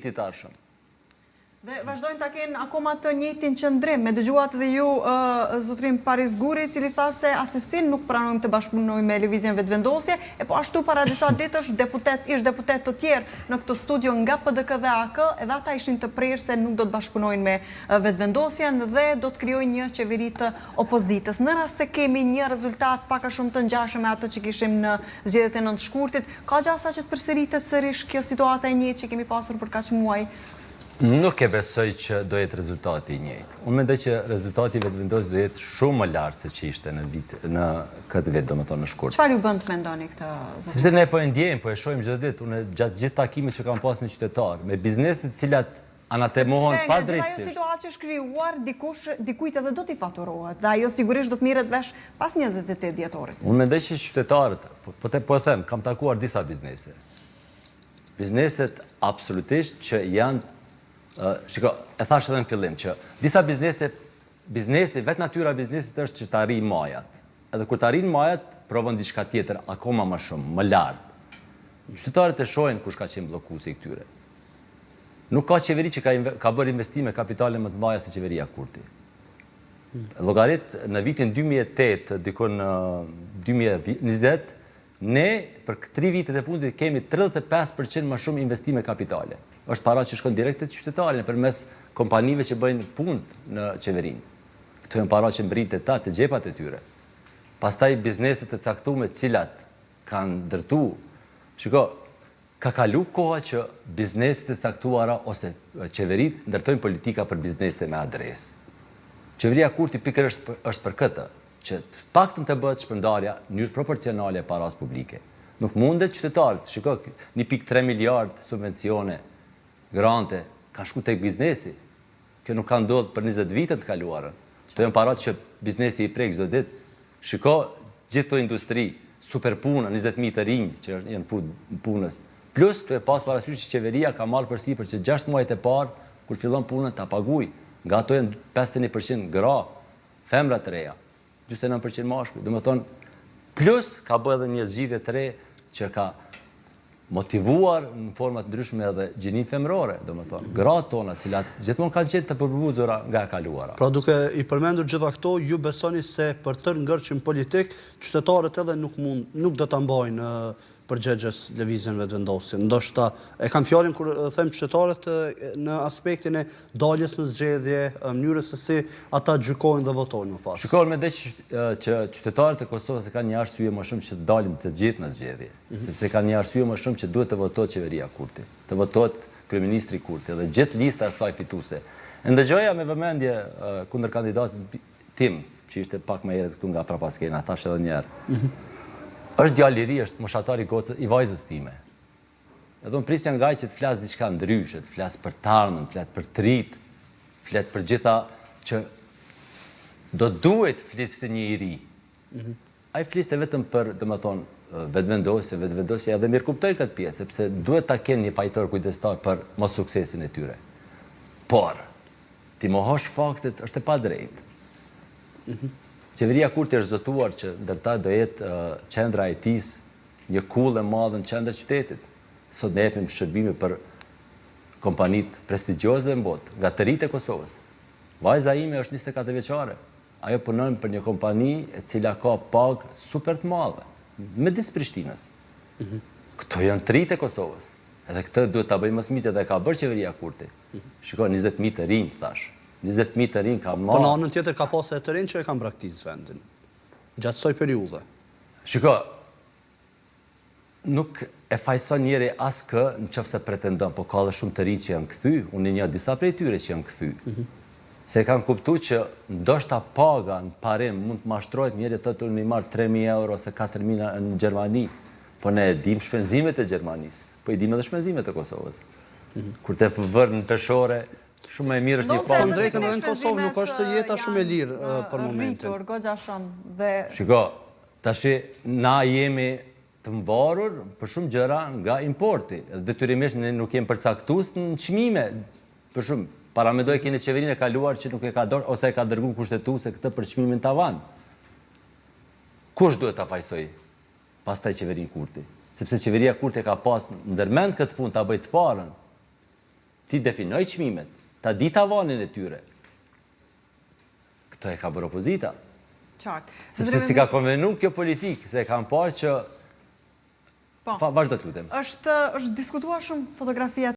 të tashëm. Dhe vazhdojnë ta kenë akoma të njëjtin qëndrim. Me dëgjuat dhe ju, zotrim Paris Guri, cili tha se asesin nuk pranojmë të bashkëpunojmë me Lëvizjen Vetëvendosje, e po ashtu para disa ditësh ish deputet të tjerë në këtë studio nga PDK dhe AK, edhe ata ishin të prerë se nuk do të bashkëpunojnë me Vetëvendosjen dhe do të krijojnë një qeveri të opozitës. Në rast se kemi një rezultat pak a shumë të ngjashëm me atë që kishim në zgjedhjet e 9 shkurtit, ka gjasa që të përsëritet sërish kjo situata e njëjtë që kemi pasur për kaq muaj? Nuk e besoj që do jetë rezultati i njëjtë. Unë mendoj që rezultati i Vetëvendosjes do jetë shumë më lartë se që ishte në këtë vit, domethënë në shkurt. Çfarë ju bën të mendoni këtë? Sepse ne po e ndjejmë, po e shohim çdo ditë, unë gjatë gjithë takimeve që kam pasur me qytetarë, me bizneset të cilat anatemohen pa drejtësisht. Ajo situatë që është krijuar dikujt edhe do t'i faturohet, dhe ajo sigurisht do të mirret vesh pas 28 dhjetorit. Unë mendoj që qytetarët, po them, kam takuar disa biznese. Bizneset absolutisht që janë shiko, e thash edhe në fillim që disa biznesi, vetë natyra biznesit është që të arrijë majat. Edhe kur të arrijnë majat, provon diçka tjetër akoma më shumë, më lartë. Qytetarët e shohin kush ka qenë bllokuesi i këtyre. Nuk ka qeveri që ka bërë investime kapitale më të mëdha se qeveria Kurti. Llogarit në vitin 2008, dikon 2020, ne për 3 vitet e fundit kemi 35% më shumë investime kapitale. Është para që shkon direkte të qytetarit përmes kompanive që bëjnë punë në qeverinë. Këto janë para që mbritën të xhepat e tyre. Pastaj bizneset e caktuara të cilat kanë ndërtu. Shiko, ka kalu koha që bizneset e caktuara ose qeverit ndërtojnë politika për biznese me adresë. Qeveria Kurti pikërisht është për këtë, që të paktën të bëhet shpërndarja në mënyrë proporcionale e paras publike. Nuk mundet qytetarët, shiko, 1.3 miliard subvencione, grante, ka shku tek biznesi. Kjo nuk ka ndodhur për 20 vite të kaluara. Këto janë parat që biznesi i prek çdo ditë. Shiko, gjithë këto industri, super puna, 20.000 të rinj që janë fut punës. Plus, të e pas parasysh që qeveria ka marrë përsipër që 6 muajt e parë, kur fillon punën, ta paguaj. Nga ato janë 51% gra, femra të reja, 49% mashkuj. Domethënë, plus ka bërë edhe një zgjidhje të re që ka motivuar në format ndryshme edhe gjinin femërore, domethënë, gratë tona, cilat gjithmonë kanë qenë të përbuzura nga e kaluara. Pra duke i përmendur gjitha këto, ju besoni se për tërë ngërçim politik, qytetarët edhe nuk do ta mbajnë përgjegjes Lëvizjen Vetëvendosje. Ndoshta e kam fjalën kur them qytetarët në aspektin e daljes në zgjedhje, mënyrës se si ata gjykojnë dhe votojnë më pas. Shikoj, mendoj që qytetarët e Kosovës kanë një arsye më shumë që të dalim të gjithë në zgjedhje, sepse kanë një arsye më shumë që duhet të votohet qeveria Kurti, të votohet kryeministri Kurti dhe gjithë lista e saj fituese. Ndëgjoja me vëmendje kundër kandidatin tim, që ishte pak më herët këtu nga Prapaskena, thash edhe një herë. Është djalë i ri, është moshatari i vajzës time. Edhe unë prisja nga që të flas diçka ndryshe, të flas për të ardhmen, të flas për të rit, flet për gjitha që do duhet fliste një i ri. Ai fliste vetëm për, domethënë, Vetëvendosja edhe mirë kuptoj këtë pjesë, sepse duhet ta kenë një pajtor kujdestar për mos suksesin e tyre. Por ti mohosh faktet është e padrejtë. Qeveria Kurti është zotuar që ndërta do jetë qendra e IT-s, një kull e madhe në qendër qytetit. Sot ne japim shërbime për kompanitë prestigjioze në botë, nga të rinjtë e Kosovës. Vajza ime është 24 vjeçare. Ajo punon për një kompani e cila ka pagë super të madhe, midis Prishtinës. Këto janë të rinjtë e Kosovës. Edhe këtë duhet ta bëjmë së miti dhe ka bërë qeveria Kurti. Shikoj, 20.000 të rinj thash. 20.000 të rinj ka marrë. Po në anën tjetër ka pasë e të rinj që e kanë braktisë vendin, gjatë kësaj periudhe. Shiko, nuk e fajson njeri askë në qoftë se pretendon, po ka dhe shumë të rinj që janë kthy, unë një disa prej tyre që janë kthy. Se kanë kuptuar që ndoshta paga në parim mund të mashtrohet, njeri thotë unë i marr 3.000 euro ose 4.000 në Gjermani, po ne e dim shpenzimet e Gjermanisë, po i dim edhe shpenzimet e Kosovës. Kur të vërë në peshore, shumë e mirë është një pasë. Në drejtën edhe në Kosovë nuk është jeta shumë e lirë për momentin. Shiko, tashi na jemi të mvarur për shumë gjëra nga importi. Detyrimisht ne nuk jemi përcaktues në çmime. Për shumë, paramendoj keni qeverinë e kaluar që nuk e ka dorë ose e ka dërguar kushtetuese këtë për çmimin tavan. Kush duhet ta fajsoj? Pastaj qeverinë Kurti. Sepse qeveria Kurti ka pas ndërmend këtë punë ta bëj të parën. ti definoj çmimet, ta di tavanin e tyre. Këtë e ka bërë opozita. Qartë. Sepse si ka konvenu kjo politikë, se kam parë që... Po. Vazhdo të lutem. Është diskutuar shumë fotografia